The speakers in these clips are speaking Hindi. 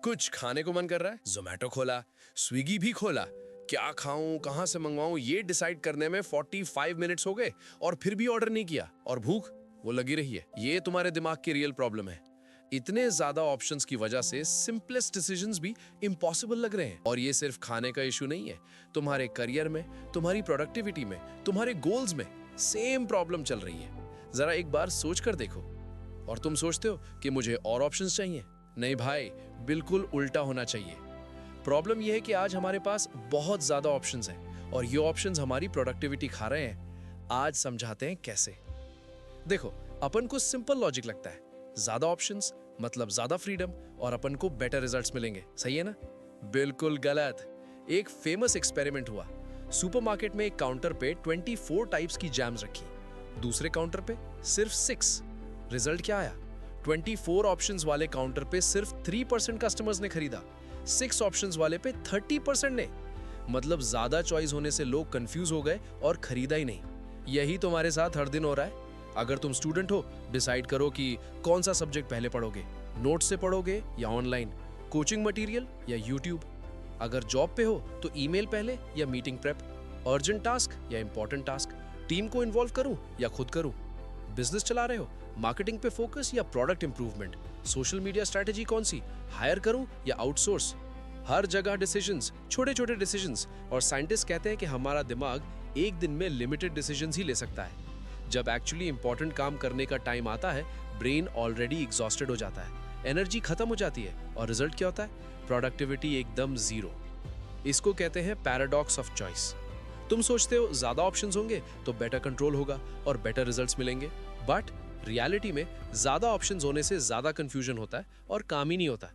कुछ खाने को मन कर रहा है, जोमेटो खोला, स्विगी भी खोला। क्या खाऊं, कहां से मंगवाऊं, ये डिसाइड करने में 45 मिनट्स हो गए और फिर भी ऑर्डर नहीं किया। और भूख वो लगी रही है। ये तुम्हारे दिमाग की रियल प्रॉब्लम है। इतने ज्यादा ऑप्शंस की वजह से सिंपलेस्ट डिसीजंस भी इम्पॉसिबल लग रहे हैं। और ये सिर्फ खाने का इशू नहीं है, तुम्हारे करियर में, तुम्हारी प्रोडक्टिविटी में, तुम्हारे गोल्स में सेम प्रॉब्लम चल रही है। जरा एक बार सोच कर देखो। और तुम सोचते हो कि मुझे और ऑप्शंस चाहिए। नहीं भाई, बिल्कुल उल्टा होना चाहिए। प्रॉब्लम यह है कि आज हमारे पास बहुत ज्यादा ऑप्शंस हैं और ये ऑप्शंस हमारी प्रोडक्टिविटी खा रहे हैं। आज समझाते हैं कैसे। देखो, अपन को सिंपल लॉजिक लगता है, ज्यादा ऑप्शंस मतलब ज्यादा फ्रीडम और अपन को बेटर रिजल्ट्स मिलेंगे। सही है ना? बिल्कुल गलत। एक फेमस एक्सपेरिमेंट हुआ। सुपरमार्केट में एक काउंटर पे 24 टाइप्स की जैम्स रखी, दूसरे काउंटर पे सिर्फ 6। रिजल्ट क्या आया? 24 ऑप्शंस वाले काउंटर पे सिर्फ 3% कस्टमर्स ने खरीदा, 6 ऑप्शंस वाले पे 30% ने। मतलब ज्यादा चॉइस होने से लोग कंफ्यूज हो गए और खरीदा ही नहीं। यही तुम्हारे साथ हर दिन हो रहा है। अगर तुम स्टूडेंट हो, डिसाइड करो कि कौन सा सब्जेक्ट पहले पढ़ोगे, नोट से पढ़ोगे या ऑनलाइन, कोचिंग मटेरियल या यूट्यूब। अगर जॉब पे हो तो ईमेल पहले या मीटिंग प्रेप, अर्जेंट टास्क या इंपॉर्टेंट टास्क, टीम को इन्वॉल्व करूं या खुद करूं, बिजनेस चला रहे हो, मार्केटिंग पे फोकस या product improvement, social media strategy कौन सी, हायर करूं या आउटसोर्स। हर जगह डिसीजंस, छोटे छोटे डिसीजंस। और साइंटिस्ट कहते हैं कि हमारा दिमाग एक दिन में लिमिटेड डिसीजंस ही ले सकता है। जब एक्चुअली इंपॉर्टेंट काम करने का टाइम आता है, ब्रेन ऑलरेडी एग्जॉस्टेड हो जाता है, एनर्जी खत्म हो जाती है और रिजल्ट क्या होता है? प्रोडक्टिविटी एकदम जीरो। इसको कहते हैं पैराडॉक्स ऑफ चॉइस। तुम सोचते हो ज्यादा ऑप्शंस होंगे तो बेटर कंट्रोल होगा और बेटर रिजल्ट्स मिलेंगे, बट रियलिटी में ज्यादा ऑप्शंस होने से ज्यादा कंफ्यूजन होता है और काम ही नहीं होता।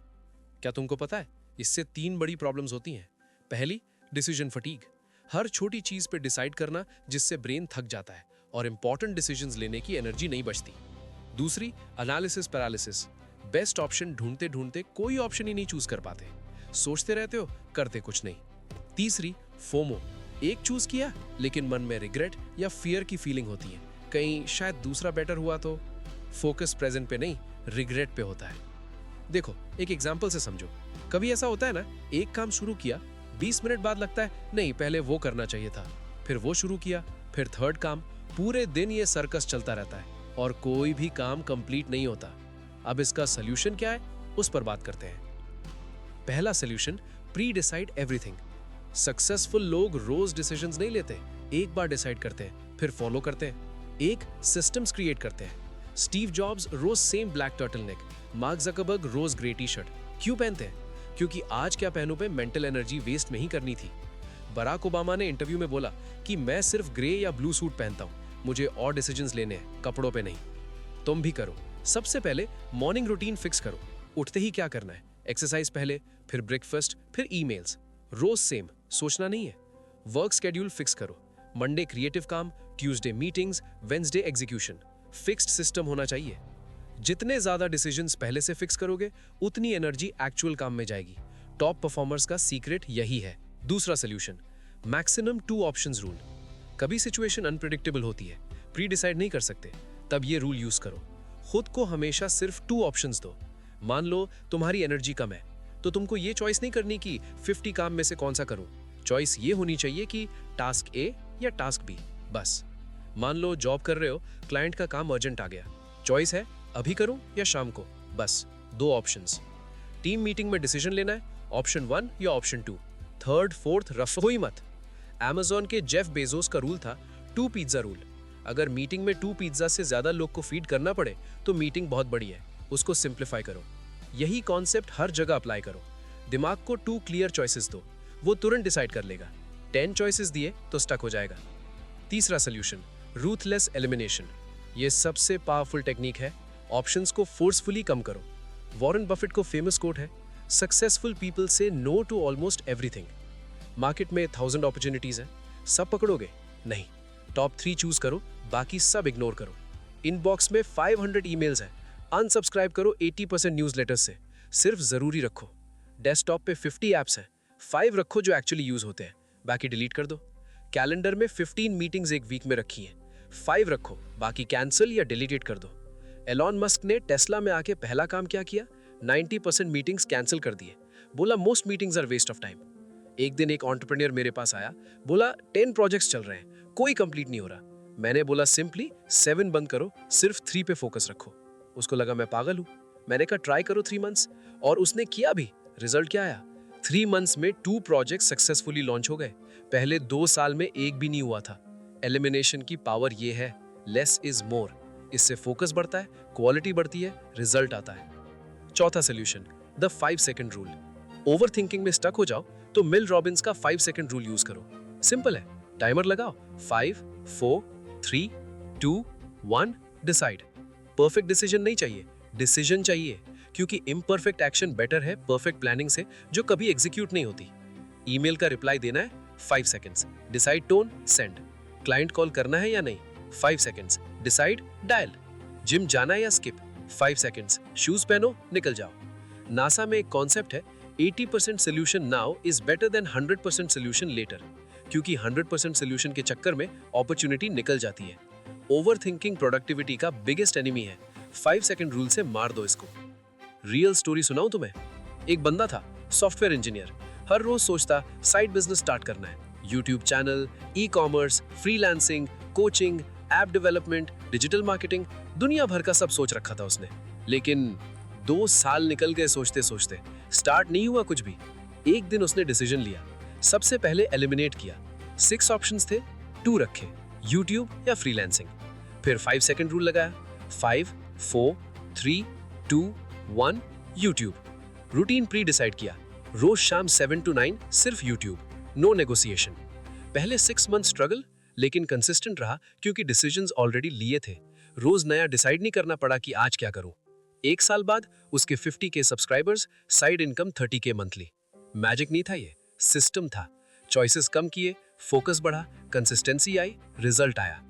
क्या तुमको पता है, इससे 3 बड़ी प्रॉब्लम्स होती हैं। पहली, डिसीजन फटीग, हर छोटी चीज पे डिसाइड करना जिससे ब्रेन थक जाता है और इंपॉर्टेंट डिसीजंस लेने की एनर्जी नहीं बचती। दूसरी, एनालिसिस पैरालिसिस, बेस्ट ऑप्शन ढूंढते ढूंढते कोई ऑप्शन ही नहीं चूज कर पाते, सोचते रहते हो, करते कुछ नहीं। तीसरी, फोमो, एक चूज किया लेकिन मन में रिग्रेट या फियर की फीलिंग होती है, कहीं शायद दूसरा बेटर हुआ तो। फोकस प्रेजेंट पे नहीं, रिग्रेट पे होता है। देखो, एक एग्जांपल से समझो। कभी ऐसा होता है ना, एक काम शुरू किया, 20 मिनट बाद लगता है नहीं पहले वो करना चाहिए था, फिर वो शुरू किया, फिर थर्ड काम। पूरे दिन ये सर्कस चलता रहता है और कोई भी काम कंप्लीट नहीं होता। अब इसका सोल्यूशन क्या है, उस पर बात करते हैं। पहला solution, pre decide everything. Successful लोग रोज डिसीजंस नहीं लेते, एक बार डिसाइड करते हैं फिर फॉलो करते हैं। एक सिस्टम्स क्रिएट करते हैं। स्टीव जॉब्स रोज same black turtleneck, Mark Zuckerberg रोज ग्रे टी शर्ट। क्यों पहनते हैं? क्योंकि आज क्या पहनूं पे मेंटल एनर्जी वेस्ट नहीं करनी थी। बराक ओबामा ने इंटरव्यू में बोला कि मैं सिर्फ ग्रे या ब्लू सूट पहनता हूं, मुझे और डिसीजंस लेने हैं, कपड़ों पे नहीं। तुम भी करो। सबसे पहले मॉर्निंग रूटीन फिक्स करो। उठते ही क्या करना है? एक्सरसाइज पहले, फिर ब्रेकफास्ट, फिर ईमेल्स। रोज सेम, सोचना नहीं है। वर्क शेड्यूल फिक्स करो। मंडे क्रिएटिव काम, Tuesday meetings, Wednesday execution. Fixed system होना चाहिए। जितने ज्यादा डिसीजंस पहले से फिक्स करोगे, उतनी एनर्जी एक्चुअल काम में जाएगी। टॉप परफॉर्मर्स का सीक्रेट यही है। दूसरा सोल्यूशन, मैक्सिमम 2 ऑप्शंस रूल। कभी सिचुएशन अनप्रेडिक्टेबल होती है, प्री डिसाइड नहीं कर सकते, तब ये रूल यूज करो। खुद को हमेशा सिर्फ 2 ऑप्शंस दो। मान लो तुम्हारी एनर्जी कम है, तो तुमको ये चॉइस नहीं करनी कि 50 काम में से कौन सा करूं। चॉइस ये होनी चाहिए कि टास्क ए या टास्क बी, बस। मान लो जॉब कर रहे हो, क्लाइंट का काम अर्जेंट आ गया, चॉइस है अभी करूं या शाम को, बस 2 ऑप्शंस। टीम मीटिंग में डिसीजन लेना है, ऑप्शन 1 या ऑप्शन 2, थर्ड फोर्थ रफो ही मत। Amazon के जेफ बेजोस का रूल था 2 पिज्जा रूल। अगर मीटिंग में 2 पिज्जा से ज्यादा लोग को फीड करना पड़े तो मीटिंग बहुत बड़ी है, उसको सिंप्लीफाई करो। यही कॉन्सेप्ट हर जगह अप्लाई करो। दिमाग को 2 क्लियर चॉइसेस दो, वो तुरंत डिसाइड कर लेगा। 10 चॉइसेस दिए तो स्टक हो जाएगा। तीसरा सोल्यूशन, रूथलेस एलिमिनेशन। ये सबसे पावरफुल टेक्निक है। ऑप्शंस को फोर्सफुली कम करो। वॉरेन बफेट को फेमस कोट है, successful people say no to almost everything. Market में 1000 अपॉर्चुनिटीज हैं, सब पकड़ोगे? नहीं। टॉप 3 चूज करो, बाकी सब इग्नोर करो। इनबॉक्स में 500 ईमेल्स हैं, अनसब्सक्राइब करो 80% न्यूज़लेटर्स से, सिर्फ जरूरी रखो। डेस्कटॉप पे 50 ऐप्स हैं, 5 रखो जो एक्चुअली यूज होते हैं, बाकी डिलीट कर दो। कैलेंडर में 15 मीटिंग्स एक वीक में रखी हैं, 5 रखो, बाकी कैंसिल या डिलीटेड कर दो। एलॉन मस्क ने टेस्ला में आके पहला काम क्या किया? 90% मीटिंग्स कैंसिल कर दिए। बोला most meetings are waste of time. एक दिन एक एंटरप्रेन्योर मेरे पास आया, बोला 10 प्रोजेक्ट्स चल रहे हैं, कोई कंप्लीट नहीं हो रहा। मैंने बोला सिंपली 7 बंद करो, सिर्फ 3 पे फोकस रखो। उसको लगा मैं पागल हूँ। मैंने कहा ट्राई करो 3 मंथ्स, और उसने किया भी। रिजल्ट क्या आया? 3 मंथ्स में 2 प्रोजेक्ट सक्सेसफुली लॉन्च हो गए। पहले 2 साल में एक भी नहीं हुआ था। एलिमिनेशन की पावर ये है, लेस इज मोर। इससे फोकस बढ़ता है, क्वालिटी बढ़ती है, रिजल्ट आता है। चौथा solution, the 5 second rule. Over thinking में स्टक हो जाओ तो मिल रॉबिन्स का 5 सेकंड रूल यूज करो। सिंपल है, टाइमर लगाओ, 5, 4, 3, 2, 1, डिसाइड। परफेक्ट डिसीजन नहीं चाहिए, डिसीजन चाहिए, क्योंकि इम्परफेक्ट एक्शन बेटर है परफेक्ट प्लानिंग से, जो कभी एग्जीक्यूट नहीं होती। ईमेल का रिप्लाई देना है, 5 seconds, decide tone, send. Client call करना है या नहीं, 5 सेकंड्स, डिसाइड, डायल। जिम जाना है या स्किप, 5 सेकंड्स, शूज पहनो, निकल जाओ। नासा में एक कॉन्सेप्ट है, 80% solution now is better than 100% solution later, क्योंकि 100% सोल्यूशन के चक्कर में अपॉर्चुनिटी निकल जाती है। ओवर थिंकिंग प्रोडक्टिविटी का बिगेस्ट एनिमी है। 5 सेकंड रूल से मार दो इसको। रियल स्टोरी सुनाऊं तुम्हें? एक बंदा था, सॉफ्टवेयर इंजीनियर। हर रोज सोचता साइड बिजनेस स्टार्ट करना है, YouTube channel, e commerce, freelancing, coaching, app development, digital marketing, दुनिया भर का सब सोच रखा था उसने। लेकिन 2 साल निकल गए सोचते सोचते, स्टार्ट नहीं हुआ कुछ भी। एक दिन उसने डिसीजन लिया, सबसे पहले एलिमिनेट किया। 6 ऑप्शंस थे, 2 रखे, यूट्यूब या फ्रीलांसिंग। फिर 5 सेकंड रूल लगाया, 5, 4, 3, 2, 1, यूट्यूब। रूटीन प्री डिसाइड किया, रोज शाम 7 to 9 सिर्फ यूट्यूब, नो नेगोशिएशन। पहले 6 मंथ स्ट्रगल, लेकिन कंसिस्टेंट रहा क्योंकि डिसीजंस ऑलरेडी लिए थे। रोज नया डिसाइड नहीं करना पड़ा कि आज क्या करूं। 1 साल बाद उसके 50K subscribers, side income 30K monthly. Magic नहीं था ये, सिस्टम था। चॉइसेस कम किए, फोकस बढ़ा, कंसिस्टेंसी आई, रिजल्ट आया।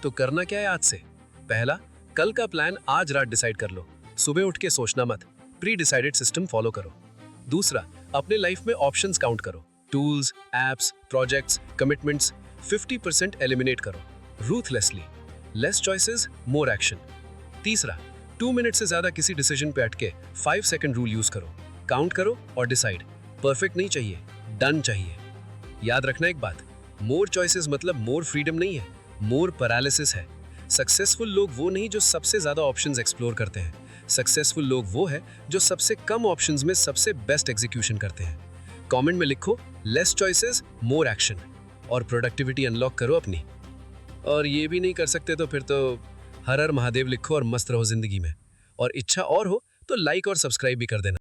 तो करना क्या है आज से? पहला, कल का प्लान आज रात डिसाइड कर लो। सुबह उठ के सोचना मत, प्री डिसाइडेड सिस्टम फॉलो करो। दूसरा, अपने लाइफ में ऑप्शंस काउंट करो। Tools, apps, projects, commitments, 50% eliminate करो ruthlessly. Less choices, more action. तीसरा, 2 मिनट से ज्यादा किसी डिसीजन पे अटके 5 सेकंड रूल यूज करो। काउंट करो और डिसाइड। परफेक्ट नहीं चाहिए, डन चाहिए। याद रखना एक बात, मोर चॉइसेस मतलब मोर फ्रीडम नहीं है, मोर पैरालिसिस है। सक्सेसफुल लोग वो नहीं जो सबसे ज्यादा ऑप्शंस एक्सप्लोर करते हैं। सक्सेसफुल लोग वो है जो सबसे कम ऑप्शंस में सबसे बेस्ट एग्जीक्यूशन करते हैं। कमेंट में लिखो लेस चॉइसेस, मोर एक्शन, और प्रोडक्टिविटी अनलॉक करो अपनी। और ये भी नहीं कर सकते तो फिर तो हर हर महादेव लिखो और मस्त रहो जिंदगी में। और इच्छा और हो तो लाइक और सब्सक्राइब भी कर देना।